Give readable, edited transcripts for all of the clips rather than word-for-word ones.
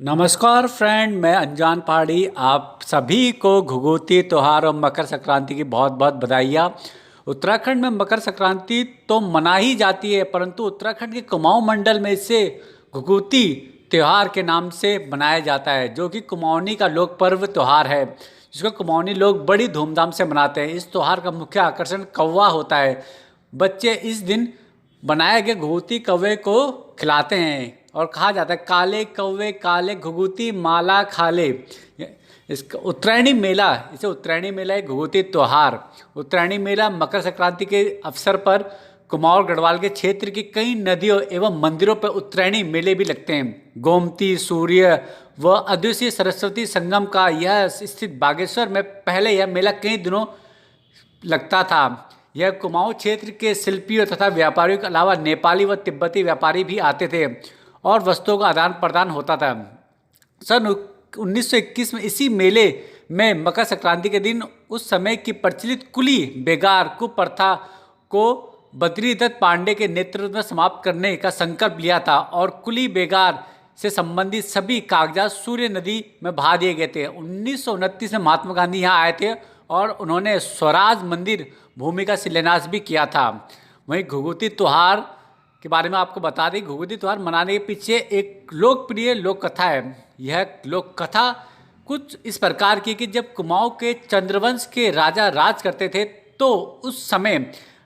नमस्कार फ्रेंड, मैं अनजान पहाड़ी आप सभी को घुघुती त्यौहार और मकर संक्रांति की बहुत बहुत बधाइयाँ। उत्तराखंड में मकर संक्रांति तो मना ही जाती है, परंतु उत्तराखंड के कुमाऊं मंडल में इसे घुघुती त्यौहार के नाम से मनाया जाता है, जो कि कुमाऊनी का लोक पर्व त्यौहार है, जिसको कुमाऊनी लोग बड़ी धूमधाम से मनाते हैं। इस त्यौहार का मुख्य आकर्षण कौवा होता है। बच्चे इस दिन बनाए गए घुघुती कौवे को खिलाते हैं और कहा जाता है, काले कौवे काले घुघुती माला खाले। इसका उत्तरायणी मेला, इसे उत्तरायणी मेला एक घुघुती त्यौहार। उत्तरायणी मेला मकर संक्रांति के अवसर पर कुमाऊं गढ़वाल के क्षेत्र की कई नदियों एवं मंदिरों पर उत्तरायणी मेले भी लगते हैं। गोमती, सूर्य व अद्वितीय सरस्वती संगम का यह स्थित बागेश्वर में पहले यह मेला कई दिनों लगता था। यह कुमाऊं क्षेत्र के शिल्पियों तथा व्यापारियों के अलावा नेपाली व तिब्बती व्यापारी भी आते थे और वस्तुओं का आदान प्रदान होता था। सन 1921 में इसी मेले में मकर संक्रांति के दिन उस समय की प्रचलित कुली बेगार कुप्रथा को बद्रीदत्त पांडे के नेतृत्व में समाप्त करने का संकल्प लिया था और कुली बेगार से संबंधित सभी कागजात सूर्य नदी में बहा दिए गए थे। 1929 में महात्मा गांधी यहाँ आए थे और उन्होंने स्वराज मंदिर भूमि का शिलान्यास भी किया था। वहीं घुघुती त्यौहार के बारे में आपको बता दें, घुघुती त्यौहार मनाने के पीछे एक लोकप्रिय लोक कथा है। यह लोक कथा कुछ इस प्रकार की कि जब कुमाऊं के चंद्रवंश के राजा राज करते थे तो उस समय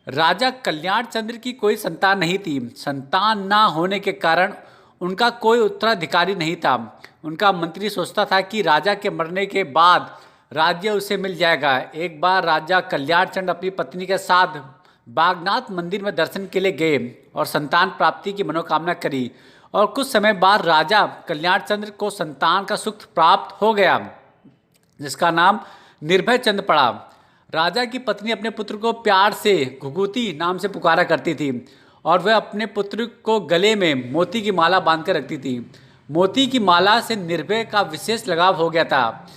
राजा कल्याण चंद्र की कोई संतान नहीं थी। संतान ना होने के कारण उनका कोई उत्तराधिकारी नहीं था। उनका मंत्री सोचता था कि राजा के मरने के बाद राज्य उसे मिल जाएगा। एक बार राजा कल्याण चंद्र अपनी पत्नी के साथ बागनाथ मंदिर में दर्शन के लिए गए और संतान प्राप्ति की मनोकामना करी और कुछ समय बाद राजा कल्याण चंद्र को संतान का सुख प्राप्त हो गया, जिसका नाम निर्भय चंद पड़ा। राजा की पत्नी अपने पुत्र को प्यार से घुघुती नाम से पुकारा करती थी और वह अपने पुत्र को गले में मोती की माला बांधकर रखती थी। मोती की माला से निर्भय का विशेष लगाव हो गया था,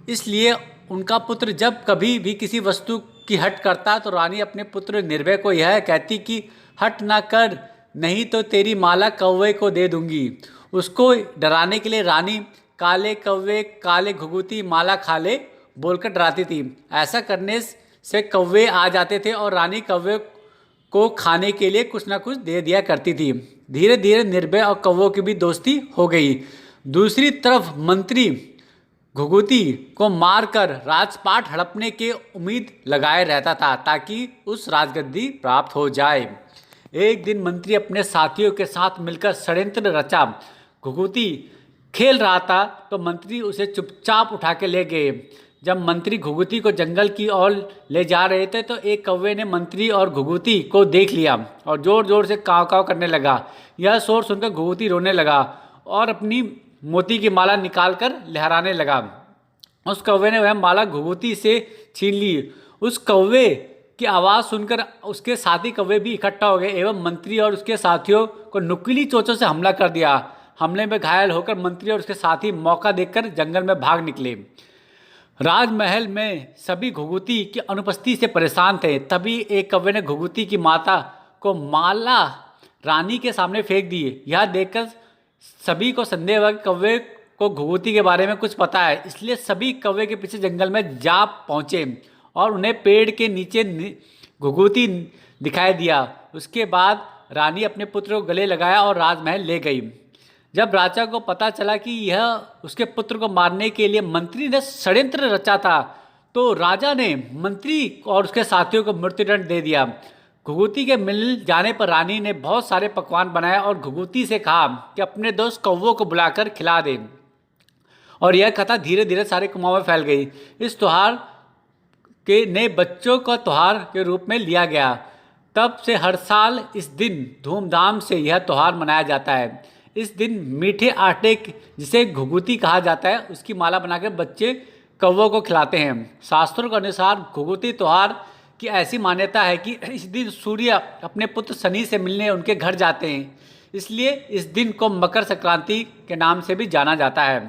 इसलिए उनका पुत्र जब कभी भी किसी वस्तु की हट करता तो रानी अपने पुत्र निर्भय को यह कहती कि हट ना कर, नहीं तो तेरी माला कौवे को दे दूंगी। उसको डराने के लिए रानी काले कौवे काले घुघुती माला खाले बोलकर डराती थी। ऐसा करने से कौवे आ जाते थे और रानी कौवे को खाने के लिए कुछ ना कुछ दे दिया करती थी। धीरे धीरे निर्भय और कौवों की भी दोस्ती हो गई। दूसरी तरफ मंत्री घुघुती को मारकर राजपाट हड़पने की उम्मीद लगाए रहता था ताकि उस राजगद्दी प्राप्त हो जाए। एक दिन मंत्री अपने साथियों के साथ मिलकर षड्यंत्र रचा। घुघुती खेल रहा था तो मंत्री उसे चुपचाप उठा के ले गए। जब मंत्री घुघुती को जंगल की ओर ले जा रहे थे तो एक कौवे ने मंत्री और घुघुती को देख लिया और जोर जोर से काव काव करने लगा। यह शोर सुनकर घुघुती रोने लगा और अपनी मोती की माला निकालकर लहराने लगा। उस कौवे ने वह माला घुघुती से छीन ली। उस कौवे की आवाज़ सुनकर उसके साथी कौवे भी इकट्ठा हो गए एवं मंत्री और उसके साथियों को नुकीली चोंचों से हमला कर दिया। हमले में घायल होकर मंत्री और उसके साथी मौका देखकर जंगल में भाग निकले। राजमहल में सभी घुघुती की अनुपस्थिति से परेशान थे। तभी एक कौवे ने घुघुती की माता को माला रानी के सामने फेंक दी। यह देखकर सभी को संदेह हुआ कि कौवे को घुघुती के बारे में कुछ पता है, इसलिए सभी कौवे के पीछे जंगल में जा पहुँचे और उन्हें पेड़ के नीचे घुघुती दिखाई दिया। उसके बाद रानी अपने पुत्र को गले लगाया और राजमहल ले गई। जब राजा को पता चला कि यह उसके पुत्र को मारने के लिए मंत्री ने षड्यंत्र रचा था तो राजा ने मंत्री और उसके साथियों को मृत्युदंड दे दिया। घुघुती के मिल जाने पर रानी ने बहुत सारे पकवान बनाए और घुघुती से कहा कि अपने दोस्त कौवों को बुलाकर खिला दे। और यह कथा धीरे धीरे सारे कुमाऊं में फैल गई। इस त्यौहार के नए बच्चों का त्यौहार के रूप में लिया गया। तब से हर साल इस दिन धूमधाम से यह त्यौहार मनाया जाता है। इस दिन मीठे आटे जिसे घुघुती कहा जाता है उसकी माला बनाकर बच्चे कौवों को खिलाते हैं। शास्त्रों के अनुसार घुघुती त्यौहार की ऐसी मान्यता है कि इस दिन सूर्य अपने पुत्र शनि से मिलने उनके घर जाते हैं, इसलिए इस दिन को मकर संक्रांति के नाम से भी जाना जाता है।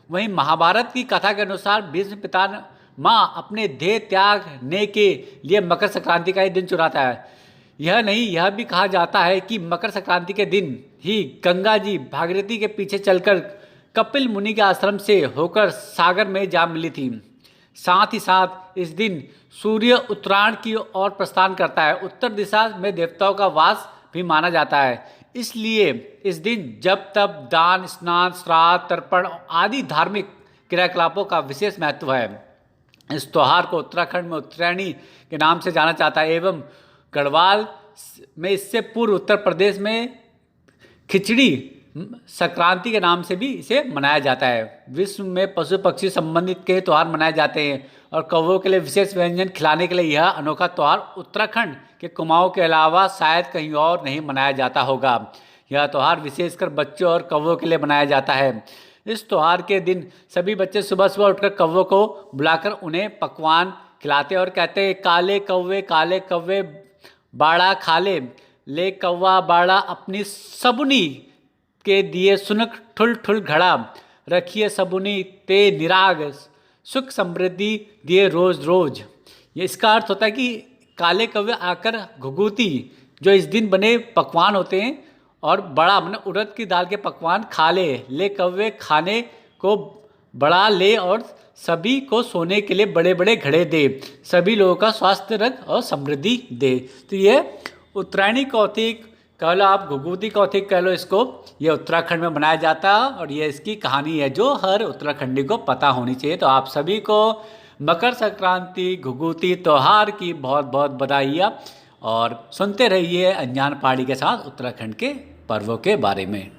वहीं महाभारत की कथा के अनुसार भीष्म पितामह अपने देह त्यागने के लिए मकर संक्रांति का ही दिन चुनाता है। यह भी कहा जाता है कि मकर संक्रांति के दिन ही गंगा जी भागीरथी के पीछे चलकर कपिल मुनि के आश्रम से होकर सागर में जा मिली थी। साथ ही साथ इस दिन सूर्य उत्तरायण की ओर प्रस्थान करता है। उत्तर दिशा में देवताओं का वास भी माना जाता है। इसलिए इस दिन जब तब दान, स्नान, श्राद्ध, तर्पण आदि धार्मिक क्रियाकलापों का विशेष महत्व है। इस त्यौहार को उत्तराखंड में उत्तरायणी के नाम से जाना जाता है एवं गढ़वाल में इससे पूर्व उत्तर प्रदेश में खिचड़ी संक्रांति के नाम से भी इसे मनाया जाता है। विश्व में पशु पक्षी संबंधित के त्यौहार मनाए जाते हैं और कौवों के लिए विशेष व्यंजन खिलाने के लिए यह अनोखा त्यौहार उत्तराखंड के कुमाऊं के अलावा शायद कहीं और नहीं मनाया जाता होगा। यह त्यौहार विशेषकर बच्चों और कौवों के लिए मनाया जाता है। इस त्यौहार के दिन सभी बच्चे सुबह सुबह उठकर कौवों को बुलाकर उन्हें पकवान खिलाते और कहते हैं, काले कौवे बाड़ा खा ले कौवा बाड़ा अपनी सबुनी के दिए सुनक ठुल ठुल घड़ा, रखिए सबुनी ते निराग सुख समृद्धि दिए रोज रोज। ये इसका अर्थ होता है कि काले कौवे आकर घुघुती जो इस दिन बने पकवान होते हैं और बड़ा मतलब उड़द की दाल के पकवान खा ले कौवे खाने को बड़ा ले और सभी को सोने के लिए बड़े बड़े घड़े दे, सभी लोगों का स्वास्थ्य रख और समृद्धि दे। तो ये उत्तरायणी कौतिक कह लो, आप घुघुती कौतिक कह लो इसको, ये उत्तराखंड में मनाया जाता है और ये इसकी कहानी है जो हर उत्तराखंडी को पता होनी चाहिए। तो आप सभी को मकर संक्रांति घुघुती त्यौहार की बहुत बहुत बधाइयाँ और सुनते रहिए अनजान पहाड़ी के साथ उत्तराखंड के पर्वों के बारे में।